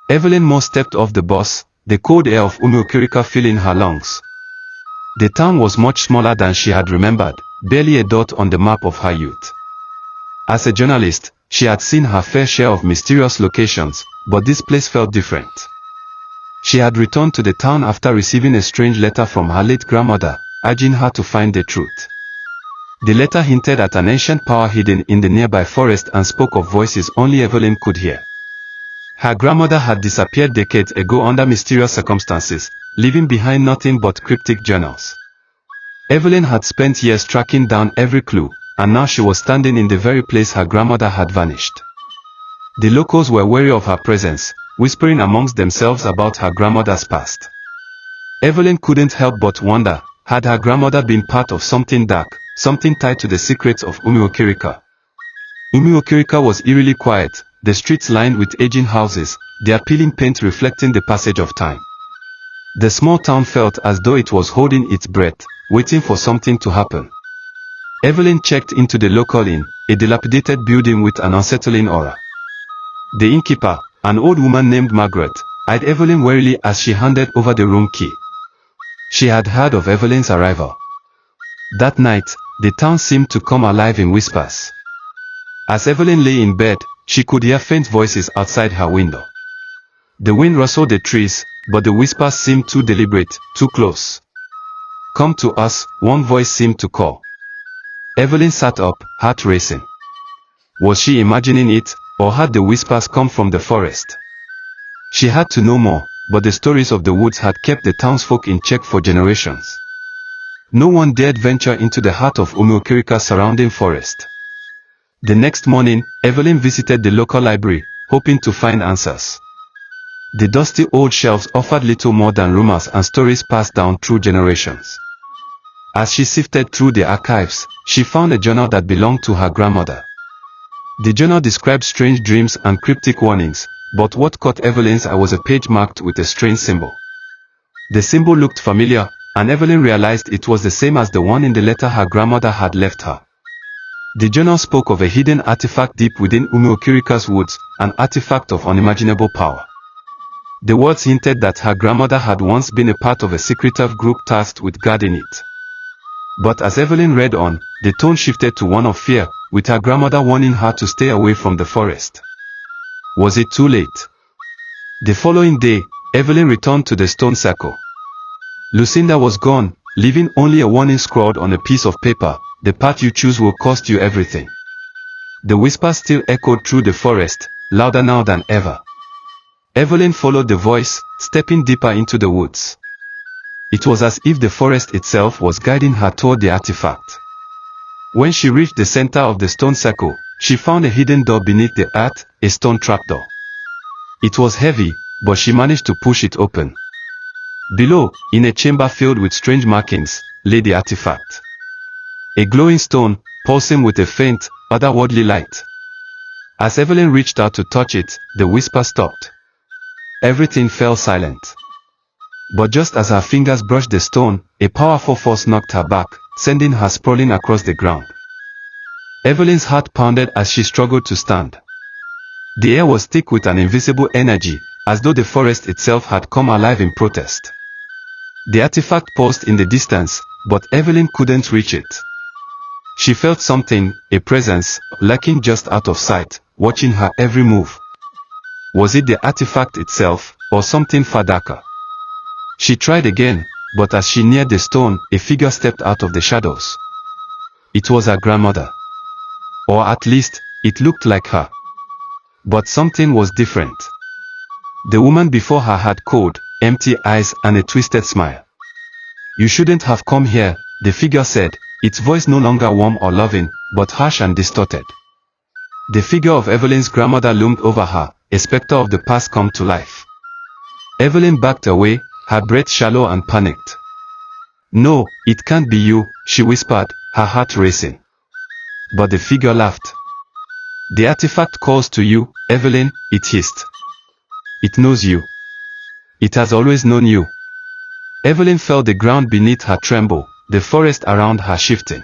Evelyn Moore stepped off the bus, the cold air of Umuokirika filling her lungs. The town was much smaller than she had remembered, barely a dot on the map of her youth. As a journalist, she had seen her fair share of mysterious locations, but this place felt different. She had returned to the town after receiving a strange letter from her late grandmother, urging her to find the truth. The letter hinted at an ancient power hidden in the nearby forest and spoke of voices only Evelyn could hear. Her grandmother had disappeared decades ago under mysterious circumstances, leaving behind nothing but cryptic journals. Evelyn had spent years tracking down every clue, and now she was standing in the very place her grandmother had vanished. The locals were wary of her presence, whispering amongst themselves about her grandmother's past. Evelyn couldn't help but wonder, had her grandmother been part of something dark, something tied to the secrets of Umuokirika? Umuokirika was eerily quiet, the streets lined with aging houses, their peeling paint reflecting the passage of time. The small town felt as though it was holding its breath, waiting for something to happen. Evelyn checked into the local inn, a dilapidated building with an unsettling aura. The innkeeper, an old woman named Margaret, eyed Evelyn warily as she handed over the room key. She had heard of Evelyn's arrival. That night, the town seemed to come alive in whispers. As Evelyn lay in bed, she could hear faint voices outside her window. The wind rustled the trees, but the whispers seemed too deliberate, too close. "Come to us," one voice seemed to call. Evelyn sat up, heart racing. Was she imagining it, or had the whispers come from the forest? She had to know more, but the stories of the woods had kept the townsfolk in check for generations. No one dared venture into the heart of Umuokirika's surrounding forest. The next morning, Evelyn visited the local library, hoping to find answers. The dusty old shelves offered little more than rumors and stories passed down through generations. As she sifted through the archives, she found a journal that belonged to her grandmother. The journal described strange dreams and cryptic warnings, but what caught Evelyn's eye was a page marked with a strange symbol. The symbol looked familiar, and Evelyn realized it was the same as the one in the letter her grandmother had left her. The journal spoke of a hidden artifact deep within Umuokirika's woods, an artifact of unimaginable power. The words hinted that her grandmother had once been a part of a secretive group tasked with guarding it. But as Evelyn read on, the tone shifted to one of fear, with her grandmother warning her to stay away from the forest. Was it too late? The following day, Evelyn returned to the stone circle. Lucinda was gone, leaving only a warning scrawled on a piece of paper: "The path you choose will cost you everything." The whisper still echoed through the forest, louder now than ever. Evelyn followed the voice, stepping deeper into the woods. It was as if the forest itself was guiding her toward the artifact. When she reached the center of the stone circle, she found a hidden door beneath the earth, a stone trapdoor. It was heavy, but she managed to push it open. Below, in a chamber filled with strange markings, lay the artifact. A glowing stone, pulsing with a faint, otherworldly light. As Evelyn reached out to touch it, the whisper stopped. Everything fell silent. But just as her fingers brushed the stone, a powerful force knocked her back, sending her sprawling across the ground. Evelyn's heart pounded as she struggled to stand. The air was thick with an invisible energy, as though the forest itself had come alive in protest. The artifact paused in the distance, but Evelyn couldn't reach it. She felt something, a presence, lurking just out of sight, watching her every move. Was it the artifact itself, or something far darker? She tried again, but as she neared the stone, a figure stepped out of the shadows. It was her grandmother. Or at least, it looked like her. But something was different. The woman before her had cold, empty eyes and a twisted smile. "You shouldn't have come here," the figure said, its voice no longer warm or loving, but harsh and distorted. The figure of Evelyn's grandmother loomed over her, a specter of the past come to life. Evelyn backed away, her breath shallow and panicked. "No, it can't be you," she whispered, her heart racing. But the figure laughed. "The artifact calls to you, Evelyn," it hissed. "It knows you. It has always known you." Evelyn felt the ground beneath her tremble, the forest around her shifting.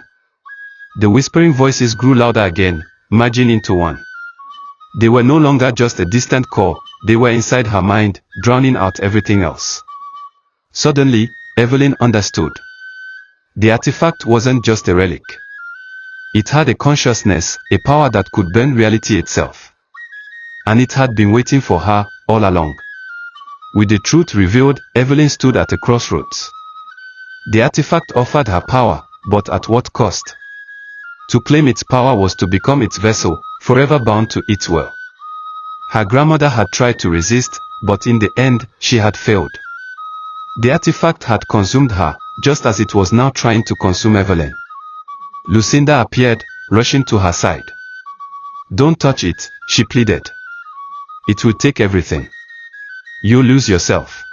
The whispering voices grew louder again, merging into one. They were no longer just a distant call, they were inside her mind, drowning out everything else. Suddenly, Evelyn understood. The artifact wasn't just a relic. It had a consciousness, a power that could bend reality itself. And it had been waiting for her, all along. With the truth revealed, Evelyn stood at a crossroads. The artifact offered her power, but at what cost? To claim its power was to become its vessel, forever bound to its will. Her grandmother had tried to resist, but in the end, she had failed. The artifact had consumed her, just as it was now trying to consume Evelyn. Lucinda appeared, rushing to her side. "Don't touch it," she pleaded. "It will take everything. You'll lose yourself."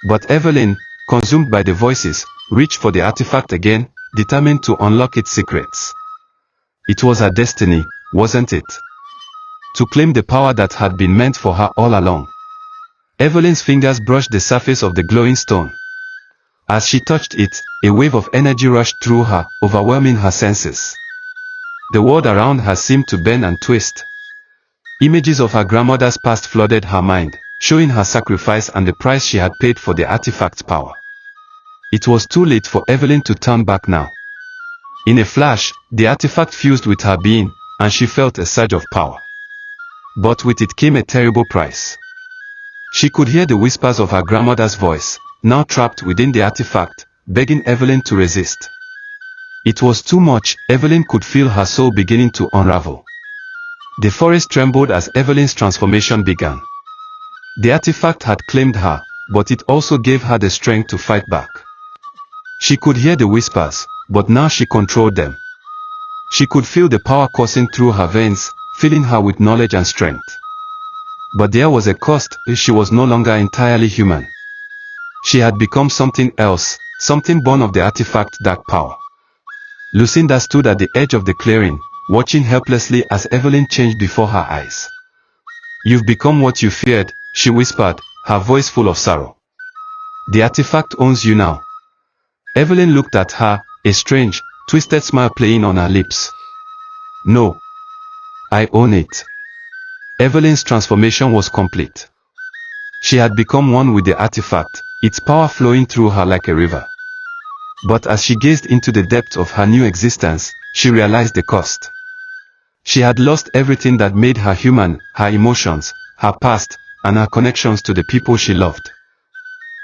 But Evelyn, consumed by the voices, reached for the artifact again, determined to unlock its secrets. It was her destiny, wasn't it? To claim the power that had been meant for her all along. Evelyn's fingers brushed the surface of the glowing stone. As she touched it, a wave of energy rushed through her, overwhelming her senses. The world around her seemed to bend and twist. Images of her grandmother's past flooded her mind, showing her sacrifice and the price she had paid for the artifact's power. It was too late for Evelyn to turn back now. In a flash, the artifact fused with her being, and she felt a surge of power. But with it came a terrible price. She could hear the whispers of her grandmother's voice, now trapped within the artifact, begging Evelyn to resist. It was too much. Evelyn could feel her soul beginning to unravel. The forest trembled as Evelyn's transformation began. The artifact had claimed her, but it also gave her the strength to fight back. She could hear the whispers, but now she controlled them. She could feel the power coursing through her veins, filling her with knowledge and strength. But there was a cost. She was no longer entirely human. She had become something else, something born of the artifact's dark power. Lucinda stood at the edge of the clearing, watching helplessly as Evelyn changed before her eyes. "You've become what you feared," she whispered, her voice full of sorrow. "The artifact owns you now." Evelyn looked at her, a strange, twisted smile playing on her lips. "No. I own it." Evelyn's transformation was complete. She had become one with the artifact, its power flowing through her like a river. But as she gazed into the depths of her new existence, she realized the cost. She had lost everything that made her human, her emotions, her past, and her connections to the people she loved.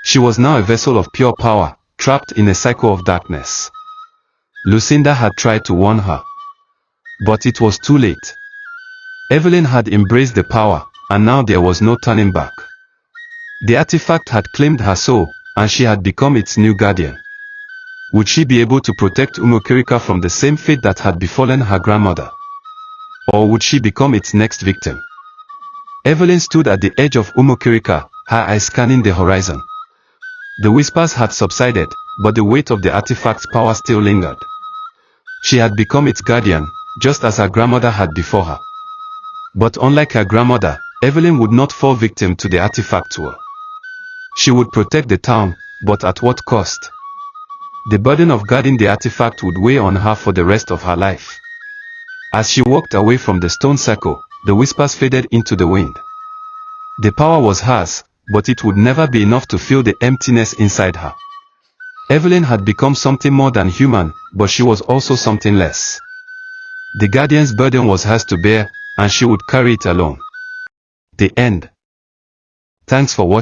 She was now a vessel of pure power, trapped in a cycle of darkness. Lucinda had tried to warn her. But it was too late. Evelyn had embraced the power, and now there was no turning back. The artifact had claimed her soul, and she had become its new guardian. Would she be able to protect Umuokirika from the same fate that had befallen her grandmother? Or would she become its next victim? Evelyn stood at the edge of Umuokirika, her eyes scanning the horizon. The whispers had subsided, but the weight of the artifact's power still lingered. She had become its guardian, just as her grandmother had before her. But unlike her grandmother, Evelyn would not fall victim to the artifact's will. She would protect the town, but at what cost? The burden of guarding the artifact would weigh on her for the rest of her life. As she walked away from the stone circle, the whispers faded into the wind. The power was hers, but it would never be enough to fill the emptiness inside her. Evelyn had become something more than human, but she was also something less. The guardian's burden was hers to bear, and she would carry it alone. The end. Thanks for watching.